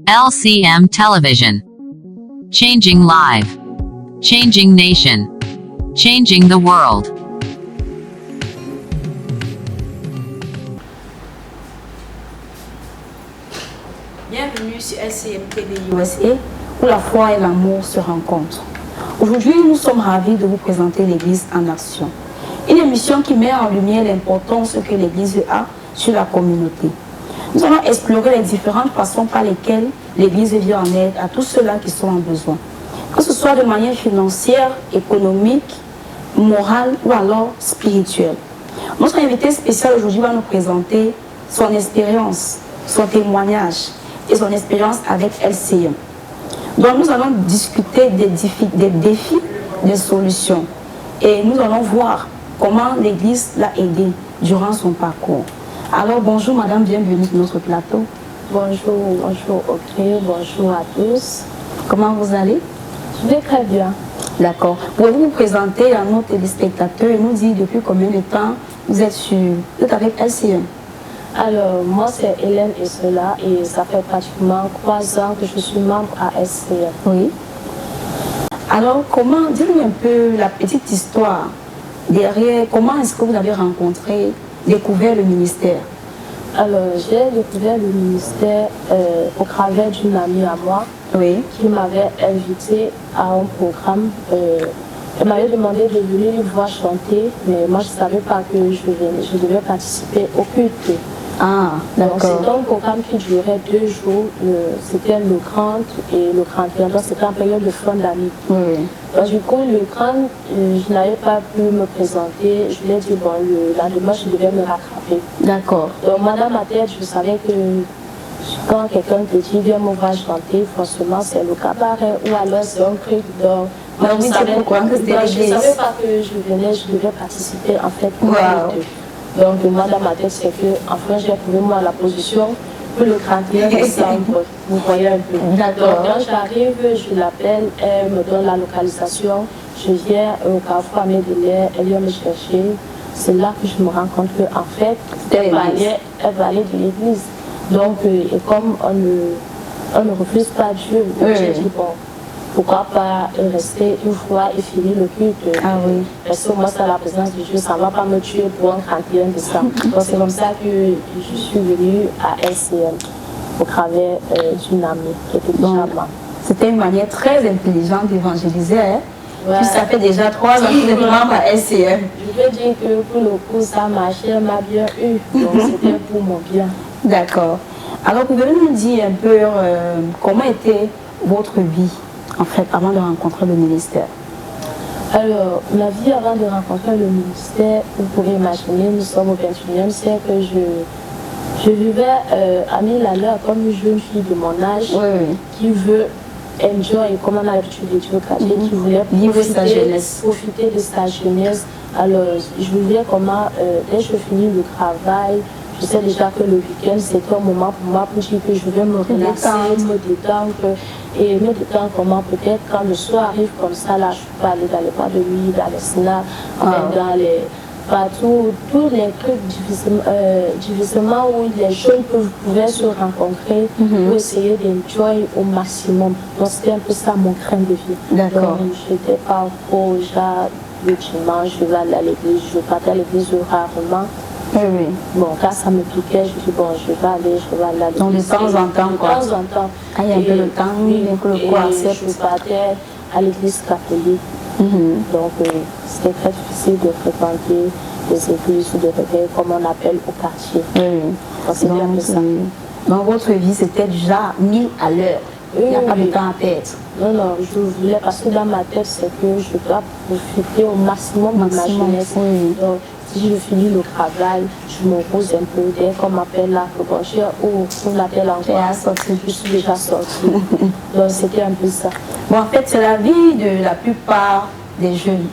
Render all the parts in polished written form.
LCM Television. Changing life. Changing nation. Changing the world. Bienvenue sur LCM TV USA, où la foi et l'amour se rencontrent. Aujourd'hui, nous sommes ravis de vous présenter l'Église en action. Une émission qui met en lumière l'importance que l'Église a sur la communauté. Nous allons explorer les différentes façons par lesquelles l'Église vient en aide à tous ceux-là qui sont en besoin. Que ce soit de manière financière, économique, morale ou alors spirituelle. Notre invité spécial aujourd'hui va nous présenter son expérience, son témoignage et son expérience avec LCM. Donc nous allons discuter des défis, des solutions. Et nous allons voir comment l'Église l'a aidé durant son parcours. Alors bonjour madame, bienvenue sur notre plateau. Bonjour Audrey, bonjour à tous. Comment vous allez? Je vais très bien. D'accord. Pouvez-vous vous présenter à nos téléspectateurs et nous dire depuis combien de temps vous êtes avec LCM? Alors, moi c'est Hélène Essola et ça fait pratiquement 3 ans que je suis membre à LCM. Oui. Alors, dites-nous un peu la petite histoire derrière, comment est-ce que vous avez découvert le ministère? Alors, j'ai découvert le ministère au travers d'une amie à moi qui m'avait invité à un programme. Elle m'avait demandé de venir voir chanter, mais moi je ne savais pas que je devais participer au culte. Ah, d'accord. C'était un programme qui durait 2 jours. C'était le 30 et le 31. Donc c'était en période de fin d'année. Oui. Donc du coup, le 30, je n'avais pas pu me présenter. Je lui ai dit, bon, le lendemain, je devais me rattraper. D'accord. Donc moi, dans ma tête, je savais que quand quelqu'un te dit, viens me voir chanter, forcément, c'est le cabaret ou alors c'est un truc. Donc, moi, je ne savais pas que je devais participer en fait. Wow. Donc moi dans ma tête c'est que enfin j'ai trouvé moi la position pour le 31 décembre, vous voyez un peu. Donc quand j'arrive, je l'appelle, elle me donne la localisation, je viens au carrefour à Médélé, elle vient me chercher. C'est là que je me rends compte qu'en fait, elle va aller de l'église. Donc et comme on ne refuse pas Dieu, j'ai dit bon, pourquoi pas rester une fois et finir le culte. Ah oui. Parce que moi, c'est la présence de Dieu, ça ne va pas me tuer pour un 31 décembre. Donc c'est comme ça que je suis venue à LCM au travers d'une amie qui était déjà là. C'était une manière très intelligente d'évangéliser. Hein? Ouais. Puis ça fait déjà 3 ans que vous êtes membre à LCM. Je veux dire que pour le coup, ça marchait, elle m'a bien eu. Donc c'était pour mon bien. D'accord. Alors pouvez-vous nous dire un peu comment était votre vie en fait, avant de rencontrer le ministère? Alors, la vie avant de rencontrer le ministère, vous pouvez imaginer, nous sommes au 21e siècle, je vivais à 1000 à l'heure comme une jeune fille de mon âge qui veut enjoy, comme on a l'habitude de dire au quartier, qui voulait profiter de sa jeunesse. Alors, je voulais comment, dès que je finis le travail, je sais déjà que le week-end, c'était un moment pour moi pour dire que je vais me relaxer, me détendre. Et me détendre comment peut-être quand le soir arrive comme ça, là, je peux aller dans les boîtes de nuit, dans les snaps, dans les... partout, tous les trucs difficilement où les jeunes pouvaient se rencontrer pour essayer d'enjoy au maximum. Donc c'était un peu ça mon craint de vie. D'accord. Donc j'étais pas trop déjà le dimanche, je vais aller à l'église, je partais à l'église rarement. Oui. Bon, quand ça me piquait, je dis bon, je vais aller à l'église. Donc de temps en temps, quoi. De temps en temps. Quand il y a un peu le temps, un peu le quoi, je partais à l'église catholique. Donc c'était très difficile de fréquenter les églises de réveil, comme on appelle au quartier. Donc c'était un peu ça. Dans votre vie, c'était déjà 1000 à l'heure. Il n'y a pas de temps à perdre. Non, non, je voulais, parce que dans ma tête, c'est que je dois profiter au maximum de ma jeunesse. Donc, si je finis le travail, je me repose un peu. Dès qu'on m'appelle là, que bonjour, ou on m'appelle encore, je suis déjà sortie. Donc, c'était un peu ça. Bon, en fait, c'est la vie de la plupart des jeunes.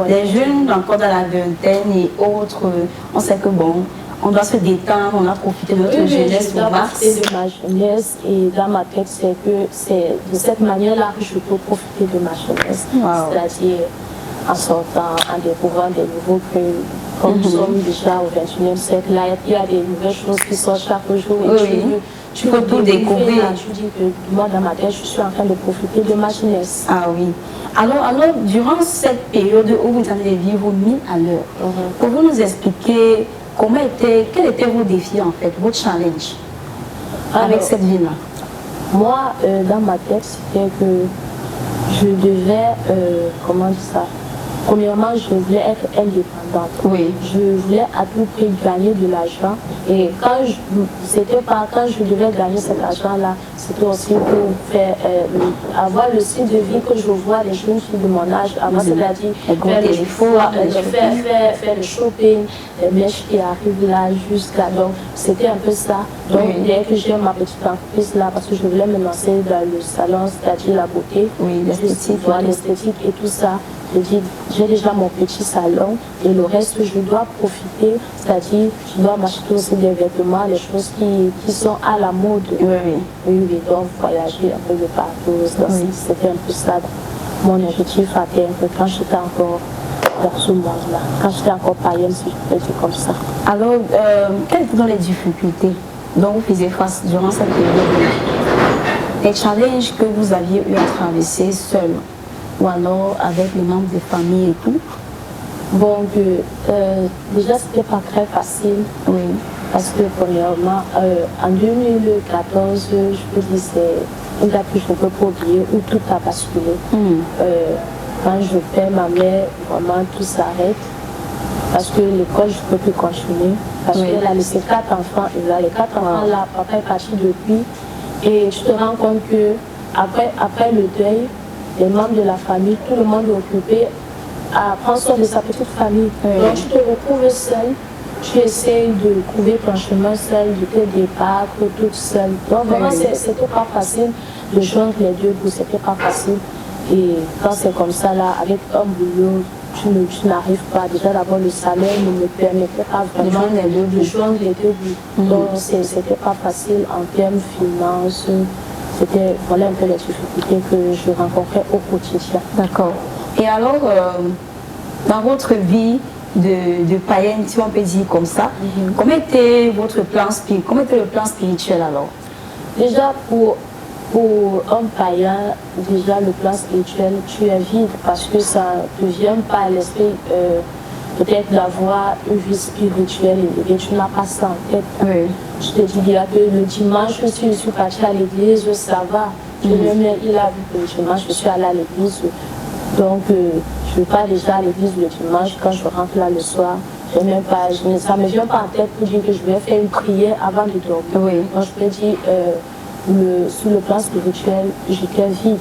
Les jeunes, encore dans la vingtaine et autres, on sait que bon, on doit se détendre, on a profité de notre jeunesse au max. De ma jeunesse et dans ma tête, c'est que c'est de cette manière-là que je peux profiter de ma jeunesse. C'est-à-dire en sortant, en découvrant des nouveaux Comme nous sommes déjà au 21e siècle, là, il y a des nouvelles choses qui sortent chaque jour. Et tu peux tout découvrir. Là, tu dis que moi, dans ma tête, je suis en train de profiter de ma jeunesse. Ah oui. Alors, durant cette période où vous allez vivre 1000 à l'heure, pouvez-vous nous expliquer quels étaient vos défis en fait, vos challenges avec cette vie-là? Moi, dans ma tête, c'était que je devais, comment dire ça? Premièrement, je voulais être indépendante. Oui. Je voulais à tout prix gagner de l'argent. Et quand je devais gagner cet argent-là, c'était aussi pour faire, avoir le style de vie que je vois les jeunes filles de mon âge avoir, c'est-à-dire faire le shopping, les mèches qui arrivent là jusqu'à. Donc, c'était un peu ça. Donc, dès que j'ai ma petite entreprise là, parce que je voulais me lancer dans le salon, c'est-à-dire la beauté, l'esthétique et tout ça. Je dis, j'ai déjà mon petit salon et le reste, je dois profiter, c'est-à-dire, je dois m'acheter aussi des vêtements, des choses qui sont à la mode. Oui, donc voyager un peu de partout. C'était un peu ça, mon objectif à terme, quand j'étais encore dans ce monde-là, quand j'étais encore païenne, si je peux dire comme ça. Alors, quelles étaient les difficultés dont vous faisiez face durant cette période? Les challenges que vous aviez eu à traverser seul? Ou alors avec les membres de famille et tout? Bon, déjà, c'était pas très facile. Oui. Parce que, premièrement, en 2014, je peux dire c'est une date que je ne peux pas oublier où tout a basculé. Quand je perds ma mère, vraiment tout s'arrête. Parce que l'école, je ne peux plus continuer. Parce qu'elle a laissé 4 enfants. Et là, les 4 enfants, là, papa est parti depuis. Et tu te rends compte que après le deuil, les membres de la famille, tout le monde est occupé à prendre soin de sa petite famille. Donc tu te retrouves seul, tu essayes de trouver ton chemin seul, de te débattre toute seule. Donc vraiment, c'était pas facile de joindre les deux bouts, c'était pas facile. Et quand c'est comme ça, là, avec un boulot, tu n'arrives pas. Déjà d'abord, le salaire ne me permettait pas vraiment de joindre les deux bouts. Donc c'était pas facile en termes finances. C'était voilà un peu les difficultés que je rencontrais au quotidien. D'accord. Et alors, dans votre vie de païenne, si on peut dire comme ça, comment était votre plan spirituel? Comment était le plan spirituel alors? Déjà, pour un païen, déjà le plan spirituel, tu es vide parce que ça ne te vient pas à l'esprit peut-être d'avoir une vie spirituelle et tu n'as pas ça en tête. Je te dis bien que le dimanche, si je suis partie à l'église, ça va. Il a vu que le dimanche, je suis allée à l'église. Donc, je ne vais pas déjà à l'église le dimanche. Quand je rentre là le soir, ça ne me vient pas en tête pour dire que je vais faire une prière avant de dormir. Donc, je peux dire, sur le plan spirituel, j'étais vide.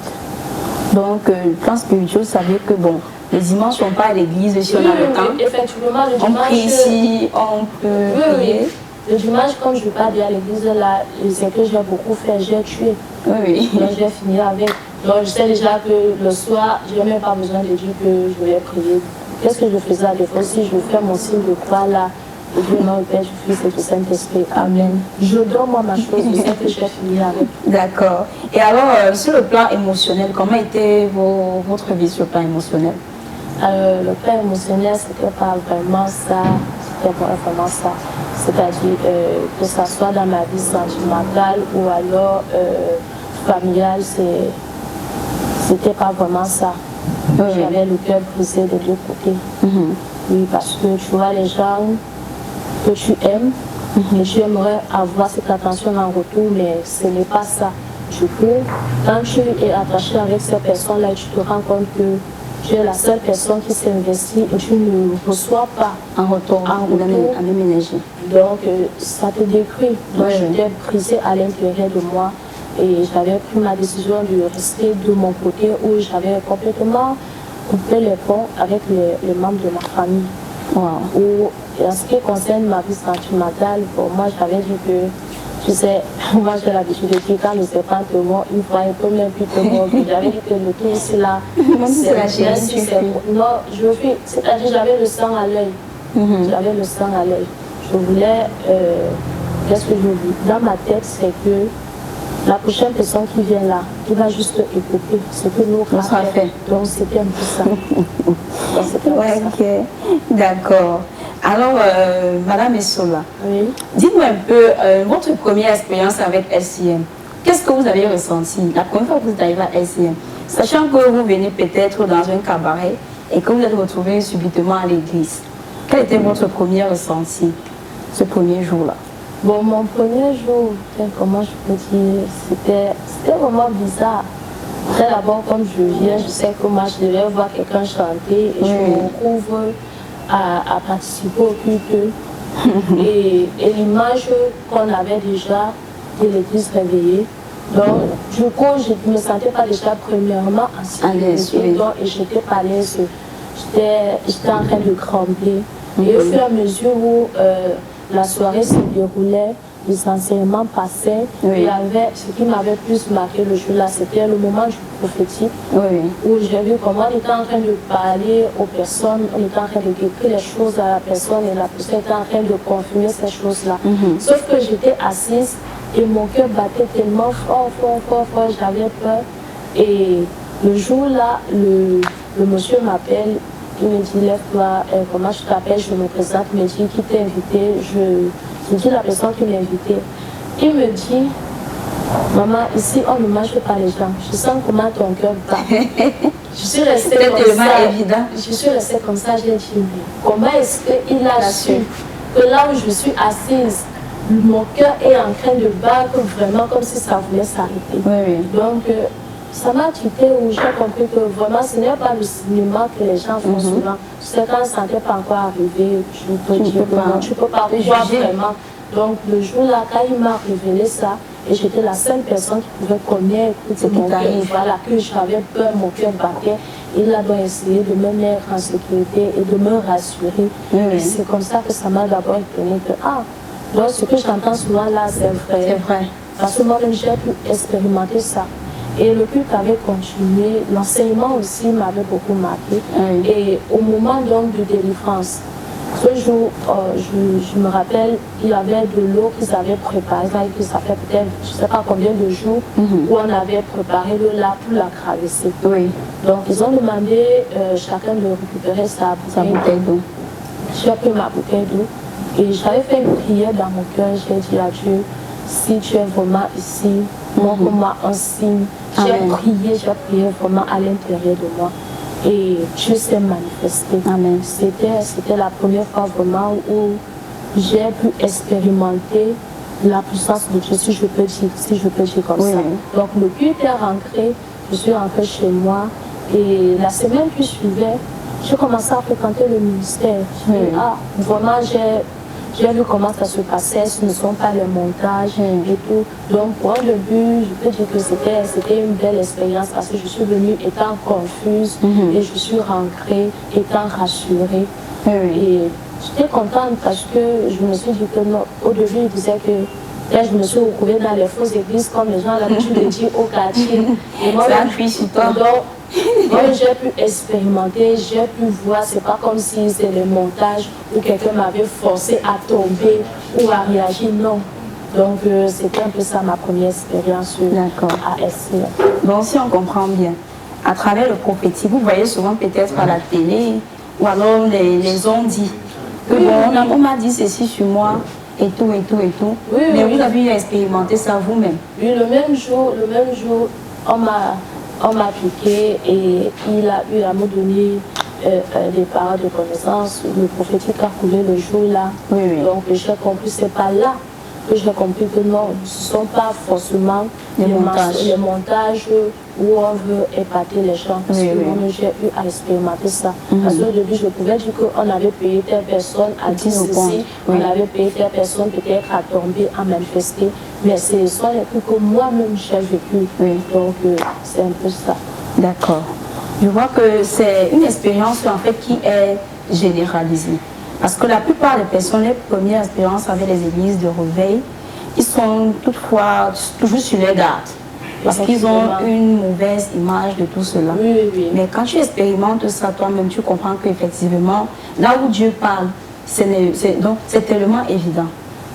Donc, le plan spirituel, ça veut dire que bon, les dimanches, on part à l'église si on a le temps. Effectivement, le dimanche. On prie ici, on peut prier. Le dimanche, quand je pars à l'église, là, c'est que j'ai beaucoup fait, j'ai tué. Donc, j'ai fini avec. Donc, je sais déjà que le soir, je n'ai même pas besoin de dire que je vais prier. Qu'est-ce que je faisais à l'époque? Si je fais mon signe de croix là, et Dieu nom, Père, du Fils et du Saint-Esprit. Amen. Je donne moi ma chose, je sais que j'ai fini avec. D'accord. Et alors, sur le plan émotionnel, comment était votre vie sur le plan émotionnel? Le plan émotionnel, c'était pas vraiment ça. C'était pas vraiment ça. C'est-à-dire que ce soit dans ma vie sentimentale ou alors familiale, c'était pas vraiment ça. J'avais le cœur brisé des deux côtés. Oui, parce que tu vois les gens que tu aimes et tu aimerais avoir cette attention en retour, mais ce n'est pas ça. Du coup, quand tu es attaché avec ces personnes-là, tu te rends compte que tu es la seule personne qui s'est investie et tu ne reçois pas en retour la même énergie. Donc, ça te détruit. Donc, j'étais brisée à l'intérieur de moi et j'avais pris ma décision de rester de mon côté où j'avais complètement coupé les ponts avec les membres de ma famille. En ce qui concerne ma vie sentimentale, pour moi, j'avais dit que, tu sais, moi j'ai l'habitude de dire quand le serpent te mord, une fois, il peut même plus te mordre. J'avais dit que le tout c'est là. C'est la génétique. Non, c'est-à-dire j'avais le sang à l'œil. J'avais le sang à l'œil. Je voulais, qu'est-ce que je voulais? Dans ma tête, c'est que la prochaine personne qui vient là, il va juste écouter ce que nous avons fait. Donc c'était un peu ça. Ok, d'accord. Alors, Madame Essola, Oui. dites-moi un peu votre première expérience avec LCM. Qu'est-ce que vous avez ressenti la première fois que vous êtes arrivé à LCM? Sachant que vous venez peut-être dans un cabaret et que vous êtes retrouvé subitement à l'église. Quel était votre premier ressenti ce premier jour-là? Bon, mon premier jour, comment je peux dire, c'était vraiment bizarre. Très d'abord, comme je viens, je sais que moi, je devais voir quelqu'un chanter et je me retrouve à participer au culte. et l'image qu'on avait déjà de l'église réveillée. Donc, du coup, je ne me sentais pas déjà premièrement en sécurité, donc, et j'étais pas à l'aise. J'étais en train de trembler. Et au fur et à mesure où la soirée se déroulait, les enseignements passaient, il y avait ce qui m'avait plus marqué le jour-là, c'était le moment du prophétique, où j'ai vu comment on était en train de parler aux personnes, on était en train de décrire les choses à la personne et la personne était en train de confirmer ces choses-là. Sauf que j'étais assise et mon cœur battait tellement fort, j'avais peur. Et le jour-là, le monsieur m'appelle. Il me dit, lève-toi, comment je t'appelle, je me présente, il me dit, qui t'a invité, je dis la personne qui m'a invité. Il me dit, maman, ici on ne mange pas les gens, je sens comment ton cœur bat. Je suis restée comme ça, évident. Je suis restée comme ça, j'ai dit, comment est-ce qu'il a su que là où je suis assise, mon cœur est en train de battre vraiment comme si ça voulait s'arrêter. Donc, ça m'a quitté où j'ai compris que vraiment ce n'est pas le cinéma que les gens font souvent. C'est quand ça n'est pas encore arrivé, je peux dire que non, tu ne peux pas voir vraiment. Donc le jour-là, quand il m'a révélé ça, et j'étais la seule personne qui pouvait connaître mon cœur, voilà, que j'avais peur, mon cœur battait, il a donc essayé de me mettre en sécurité et de me rassurer. Et c'est comme ça que ça m'a d'abord étonné que, donc ce que j'entends souvent là, c'est vrai. C'est vrai. Parce que moi-même, j'ai pu expérimenter ça. Et le culte avait continué, l'enseignement aussi m'avait beaucoup marqué. Et au moment donc de délivrance, ce jour, je me rappelle, il y avait de l'eau qu'ils avaient préparée, ça fait peut-être, je ne sais pas combien de jours, où on avait préparé l'eau là pour la traverser. Donc ils ont demandé chacun de récupérer sa bouteille d'eau. J'ai pris ma bouteille d'eau et j'avais fait une prière dans mon cœur, j'ai dit à Dieu, si tu es vraiment ici, montre-moi un signe. J'ai prié vraiment à l'intérieur de moi. Et Dieu s'est manifesté. C'était la première fois vraiment où j'ai pu expérimenter la puissance de Dieu, si je peux dire comme ça. Donc le culte est rentré, je suis rentrée chez moi. Et la semaine qui suivait, j'ai commencé à fréquenter le ministère. Vraiment, j'ai vu comment ça se passait, ce ne sont pas les montages et tout. Donc pour un début, je peux dire que c'était une belle expérience parce que je suis venue étant confuse et je suis rentrée étant rassurée. Et j'étais contente parce que je me suis dit que non, au début, il disait que là, je me suis retrouvée dans les fausses églises comme les gens ont l'habitude de dire au quartier. Et moi, j'ai pu expérimenter, j'ai pu voir, c'est pas comme si c'est le montage où quelqu'un m'avait forcé à tomber ou à réagir, non. Donc c'était un peu ça ma première expérience à SCM. Donc si on comprend bien, à travers le prophétique, vous voyez souvent peut-être à la télé, ou alors les ont dit que on m'a dit ceci sur moi, et tout. Mais vous avez eu à expérimenter ça vous-même. Oui, le même jour, on m'a piqué et il a eu à me donner des paroles de connaissance. Le prophétique a coulé le jour-là. Donc j'ai compris, c'est pas là que j'ai compris que non, ce ne sont pas forcément les montages où on veut épater les gens. Parce que moi, j'ai eu à expérimenter ça. Parce qu'au début, je pouvais dire qu'on avait payé telle personne à dire ceci, on avait payé telle personne peut-être à tomber, à manifester. Mais ce sont les trucs que moi-même j'ai vécu. Donc, c'est un peu ça. D'accord. Je vois que c'est une expérience en fait qui est généralisée. Parce que la plupart des personnes, les premières expériences avec les églises de réveil, ils sont toutefois toujours sur les gardes. Parce qu'ils ont une mauvaise image de tout cela. Mais quand tu expérimentes ça toi-même, tu comprends qu'effectivement, là où Dieu parle, c'est tellement évident.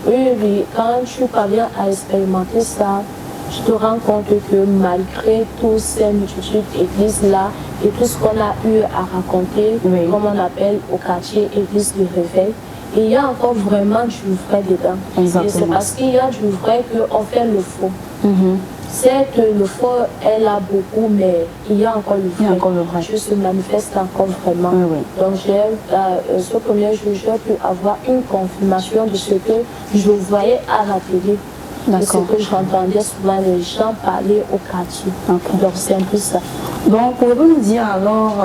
Quand tu parviens à expérimenter ça, tu te rends compte que malgré toutes ces multitudes d'églises-là et tout ce qu'on a eu à raconter, comme on appelle au quartier église du réveil, Et il y a encore vraiment du vrai dedans. Exactement. Et c'est parce qu'il y a du vrai qu'on fait le faux. Certes, le faux, elle a beaucoup, mais il y a encore le vrai. Il y a encore le vrai. Je se manifeste encore vraiment. Oui, oui. Donc, ce premier jour, j'ai pu avoir une confirmation de ce que je voyais à la télé. De ce que j'entendais souvent les gens parler au quartier. Donc, c'est un peu ça. Donc, pouvez-vous nous dire alors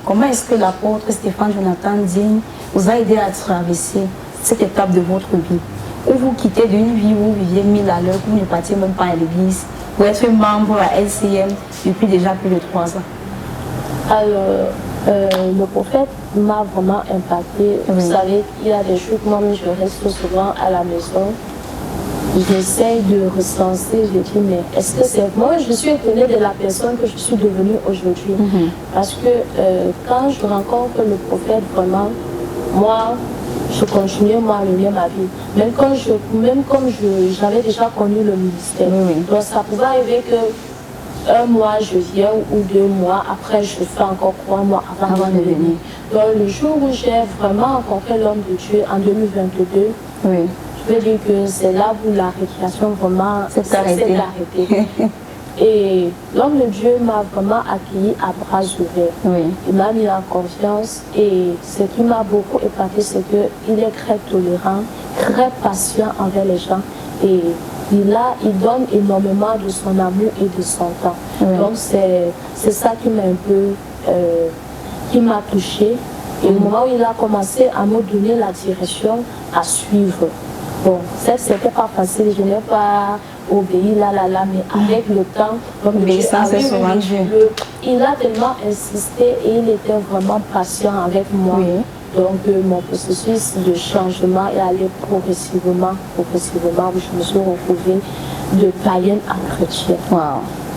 comment est-ce que l'apôtre Stéphane Jonathan Digne vous a aidé à traverser cette étape de votre vie? Où vous quittez d'une vie où vous viviez 1000 à l'heure, où vous ne partiez même pas à l'église, pour être membre à LCM depuis déjà plus de 3 ans. Alors, le prophète m'a vraiment impacté. Vous savez, il y a des jours, moi je reste souvent à la maison. J'essaie de recenser, je dis, mais est-ce que c'est... Moi, je suis étonnée de la personne que je suis devenue aujourd'hui. Parce que quand je rencontre le prophète, vraiment, moi, je continuais moi, à mener ma vie. Même comme j'avais déjà connu le ministère. Donc ça pouvait arriver que un mois je viens ou 2 mois, après je fais encore 3 mois avant de venir. Donc le jour où j'ai vraiment rencontré l'homme de Dieu en 2022, je veux dire que c'est là où la récréation vraiment s'est arrêtée. Et l'homme de Dieu m'a vraiment accueilli à bras ouverts. Il m'a mis en confiance et ce qui m'a beaucoup épaté, c'est qu'il est très tolérant, très patient envers les gens et il donne énormément de son amour et de son temps. Donc c'est ça qui m'a un peu qui m'a touchée. Et au moment où il a commencé à me donner la direction à suivre. Bon, c'était pas facile, je n'ai pas obéi là, mais avec le temps, donc il a tellement insisté et il était vraiment patient avec moi. Donc mon processus de changement est allé progressivement, où je me suis retrouvée de païenne à chrétienne.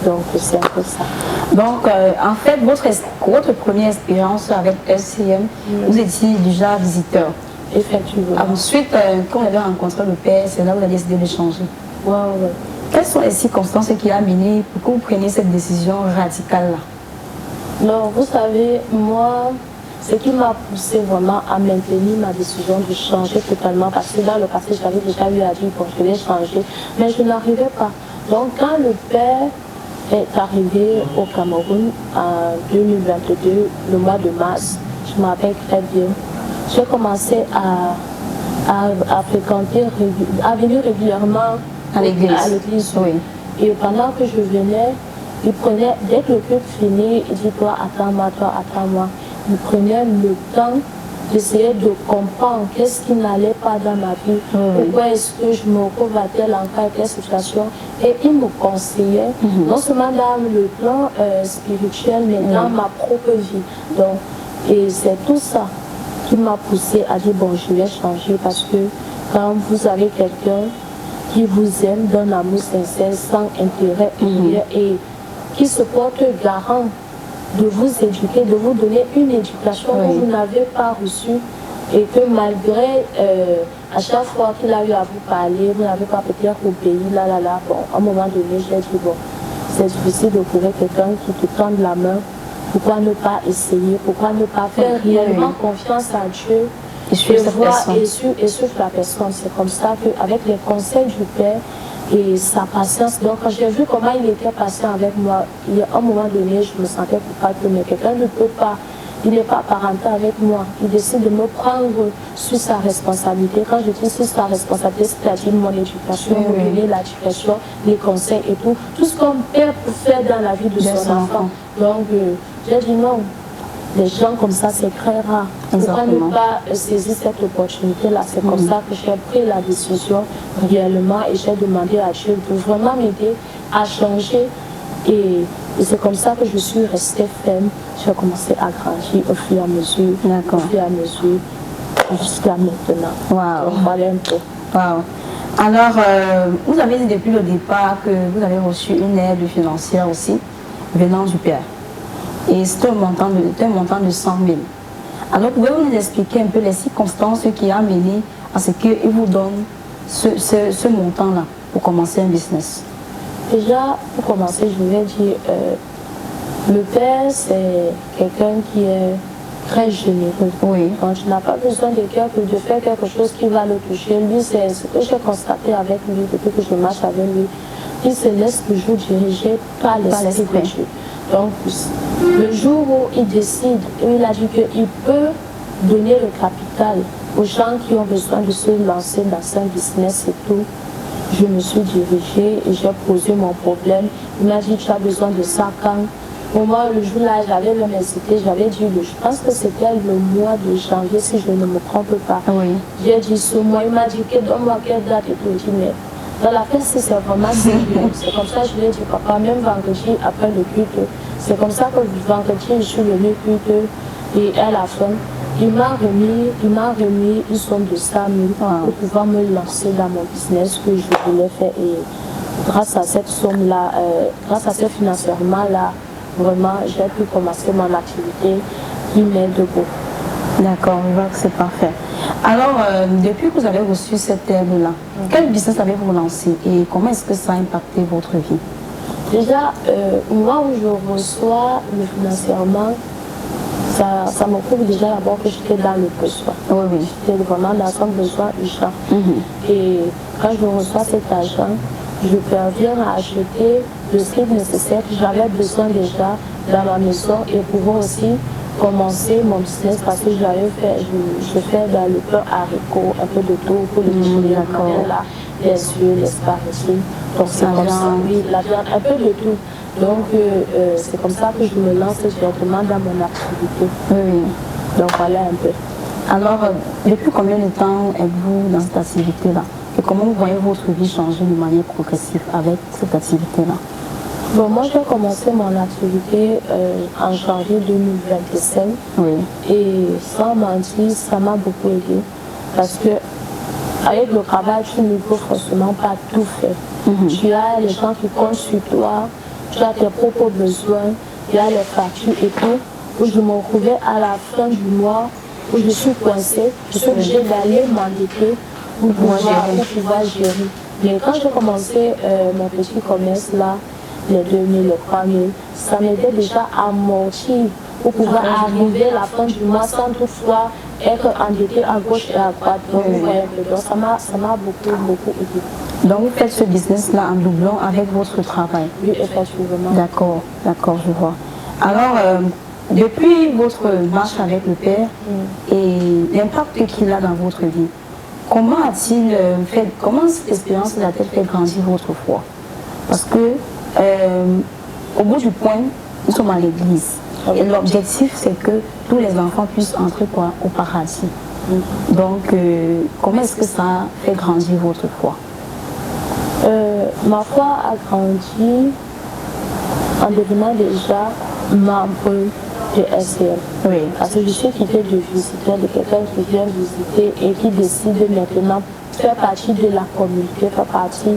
Donc c'est un peu ça. Donc en fait, votre première expérience avec LCM, vous étiez déjà visiteur. Effectivement. Ensuite, quand vous avez rencontré le Père, c'est là où vous avez décidé de changer. Quelles sont les circonstances qui ont amené pour que vous preniez cette décision radicale-là? Non, vous savez, moi, ce qui m'a poussé vraiment à maintenir ma décision de changer totalement, parce que dans le passé, j'avais déjà eu à dire que je vais changer, mais je n'arrivais pas. Donc, quand le Père est arrivé au Cameroun en 2022, le mois de mars, je me rappelle très bien, j'ai commencé à fréquenter, à venir régulièrement à l'église. Et pendant que je venais, il prenait, dès que le culte finit, il dit toi attends-moi. Il prenait le temps d'essayer de comprendre qu'est-ce qui n'allait pas dans ma vie, pourquoi est-ce que je me retrouve à telle situation. Et il me conseillait, non seulement dans le plan spirituel, mais dans ma propre vie. Donc, et c'est tout ça qui m'a poussé à dire bon, je vais changer, parce que quand vous avez quelqu'un qui vous aime d'un amour sincère, sans intérêt et qui se porte garant de vous éduquer, de vous donner une éducation que vous n'avez pas reçue, et que malgré à chaque fois qu'il a eu à vous parler, vous n'avez pas peut-être obéi, bon, à un moment donné, j'ai dit bon, c'est difficile de trouver quelqu'un qui te tende la main. Pourquoi ne pas essayer? Pourquoi ne pas faire réellement confiance à Dieu et voir et suivre la personne? C'est comme ça qu'avec les conseils du Père et sa patience, donc quand j'ai vu comment il était patient avec moi, il y a un moment donné, je me sentais coupable, mais quelqu'un ne peut pas, il n'est pas parental avec moi. Il décide de me prendre sur sa responsabilité. Quand je dis sur sa responsabilité, c'est-à-dire mon éducation, me donner la direction, les conseils et tout. Tout ce qu'un père peut faire dans la vie de son enfant. Donc, j'ai dit non. Les gens comme ça, c'est très rare. Pourquoi ne pas saisir cette opportunité-là? C'est comme ça que j'ai pris la décision réellement et j'ai demandé à Dieu de vraiment m'aider à changer. Et c'est comme ça que je suis restée ferme. J'ai commencé à grandir au fur et à mesure, jusqu'à maintenant. Donc, voilà un peu. Alors, vous avez dit depuis le départ que vous avez reçu une aide financière aussi, venant du Père. Et c'est un montant de 100 000. Alors, pouvez-vous nous expliquer un peu les circonstances qui ont amené à ce qu'il vous donne ce montant-là pour commencer un business? Déjà, pour commencer, je vais dire, le Père, c'est quelqu'un qui très généreux. Oui. Donc, tu n'as pas besoin de faire quelque chose qui va le toucher. Lui, c'est ce que j'ai constaté avec lui depuis que je marche avec lui. Il se laisse toujours diriger par l'esprit de Dieu. Donc, le jour où il décide, il a dit qu'il peut donner le capital aux gens qui ont besoin de se lancer dans un business et tout. Je me suis dirigée et j'ai posé mon problème. Il m'a dit, tu as besoin de ça quand? Pour moi, le jour-là, j'avais même hésité, j'avais dit, je pense que c'était le mois de janvier, si je ne me trompe pas. Oui. J'ai dit ce mois, il m'a dit, donne-moi quelle date et tout. Je dis, mais dans la fête, c'est vraiment sérieux. C'est comme ça que je lui ai dit, papa, même vendredi, après le culte, c'est comme ça que vendredi, je suis venue culte et à la fin, il m'a remis une somme de 100 000 pour pouvoir me lancer dans mon business que je voulais faire. Et grâce à cette somme-là, grâce à ce financement-là, vraiment, j'ai pu commencer mon activité qui m'aide beaucoup. D'accord, je vois que c'est parfait. Alors, depuis que vous avez reçu cette aide-là, quel business avez-vous lancé et comment est-ce que ça a impacté votre vie? Déjà, moi où je reçois le financement, ça me prouve déjà d'abord que j'étais dans le besoin. Oui. J'étais vraiment dans un besoin urgent. Et quand je reçois cet argent, je parviens à acheter le strict nécessaire que j'avais besoin déjà dans ma maison et pouvoir aussi commencer mon business parce que je fais dans le pain haricot, un peu de tout pour le déjeuner, là, les yeux, les spaghettis. Donc c'est comme ça, oui, la viande, un peu de tout. Donc c'est comme ça que je me lance directement dans mon activité. Oui. Donc voilà un peu. Alors, depuis combien de temps êtes-vous dans cette activité-là? Et comment vous voyez votre vie changer de manière progressive avec cette activité-là? Bon, moi j'ai commencé mon activité en janvier 2025. Oui. Et sans mentir, ça m'a beaucoup aidé. Parce que avec le travail, tu ne peux forcément pas tout faire. Tu as les gens qui comptent sur toi, tu as tes propres besoins, il y a les factures et tout. Où je me retrouvais à la fin du mois, où je suis coincée, je suis obligée d'aller m'endetter pour pouvoir gérer. Mais quand j'ai commencé mon petit commerce là, les 2000, les 3000, ça m'aidait déjà à amortir pour pouvoir arriver à la fin du mois sans toutefois être endetté à gauche et à droite. Donc, ça m'a beaucoup aidé. Donc vous faites ce business-là en doublant avec votre travail? Oui, effectivement. D'accord, je vois. Alors, depuis votre marche avec le Père et l'impact qu'il a dans votre vie, comment cette expérience a-t-elle fait grandir votre foi? Parce que au bout du point, nous sommes à l'église. Et l'objectif, c'est que tous les enfants puissent entrer au paradis. Donc, comment est-ce que ça a fait grandir votre foi? Ma foi a grandi en devenant déjà membre de SCM. Oui. Parce que je suis quittée de visiteur, de quelqu'un qui vient visiter et qui décide maintenant faire partie de la communauté, faire partie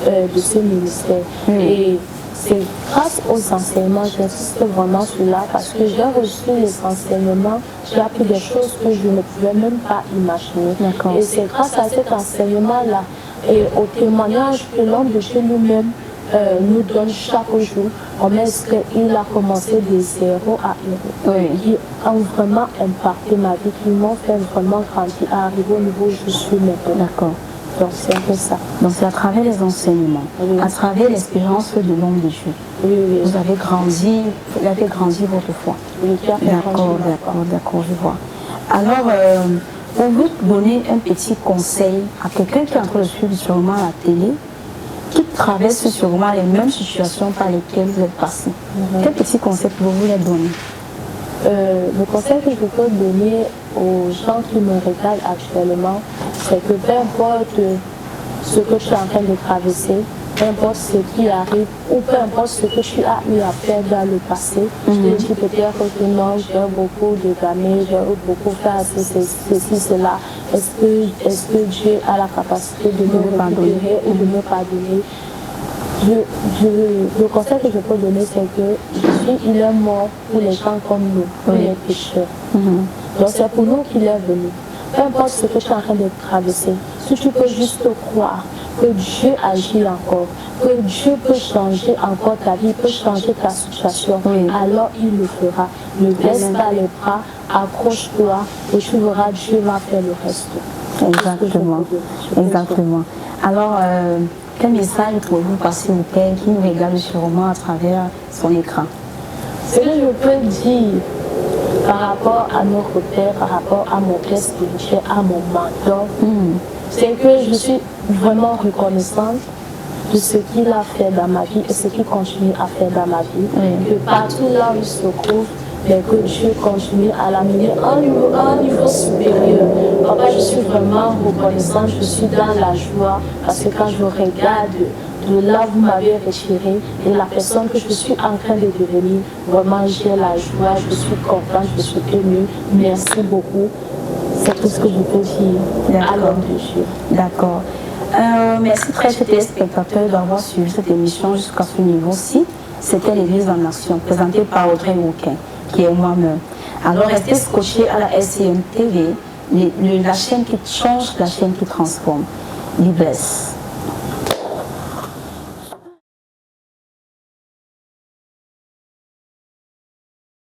de ce ministère. Et c'est grâce aux enseignements, j'insiste vraiment sur là, parce que j'ai reçu les enseignements, j'ai appris des choses que je ne pouvais même pas imaginer. Et c'est grâce à cet enseignement-là et au témoignage que l'homme de chez lui-même nous donne chaque jour, comment est-ce qu'il a commencé de 0 à 1, qui ont vraiment impacté ma vie, qui m'ont fait vraiment grandir à arriver au niveau où je suis maintenant. D'accord. Donc c'est un peu ça. Donc c'est à travers les enseignements, à travers l'expérience de l'homme de Dieu. Vous avez grandi votre foi. D'accord, je vois. Alors, pour vous donner un petit conseil à quelqu'un qui est en train de suivre sûrement la télé, qui traverse sûrement les mêmes situations par lesquelles vous êtes passé, quel petit conseil pouvez-vous leur donner? Le conseil que je peux donner aux gens qui me regardent actuellement, c'est que peu importe ce que tu es en train de traverser, peu importe ce qui arrive, ou peu importe ce que tu as eu à faire dans le passé, je te dis peut-être que non, j'ai beaucoup de gamins, j'ai beaucoup fait ceci, cela. Est-ce que Dieu a la capacité de me récupérer ou de me pardonner? Le conseil que je peux donner, c'est que il est mort pour les gens comme nous, pour les pécheurs. Donc c'est pour nous qu'il est venu. Peu importe ce que tu es en train de traverser, si tu peux juste croire que Dieu agit encore, que Dieu peut changer encore ta vie, peut changer ta situation, alors il le fera. Ne baisse pas les bras, accroche-toi et tu verras, Dieu va faire le reste. Exactement. Exactement. Alors, quel message pouvez-vous passer au Père qui nous regarde sûrement à travers son écran? Ce que je peux dire par rapport à notre Père, par rapport à mon Père spirituel, à mon mentor, c'est que je suis vraiment reconnaissante de ce qu'il a fait dans ma vie et ce qu'il continue à faire dans ma vie. Que partout là où il se trouve, mais que Dieu continue à l'amener à un niveau supérieur. Papa, je suis vraiment reconnaissante, je suis dans la joie parce que quand je regarde de là où vous m'avez retiré et la personne que je suis en train de devenir, vraiment j'ai la joie, je suis contente, je suis émue. Merci beaucoup. C'est tout ce que je peux dire à l'homme de Dieu. D'accord. Merci très chers téléspectateurs d'avoir suivi cette émission jusqu'à ce niveau-ci. C'était l'Église en Nation, présentée par Audrey Woquin, qui est moi-même. Alors restez scotchés à la SCM TV, la chaîne qui change, la chaîne qui transforme. Be blessed.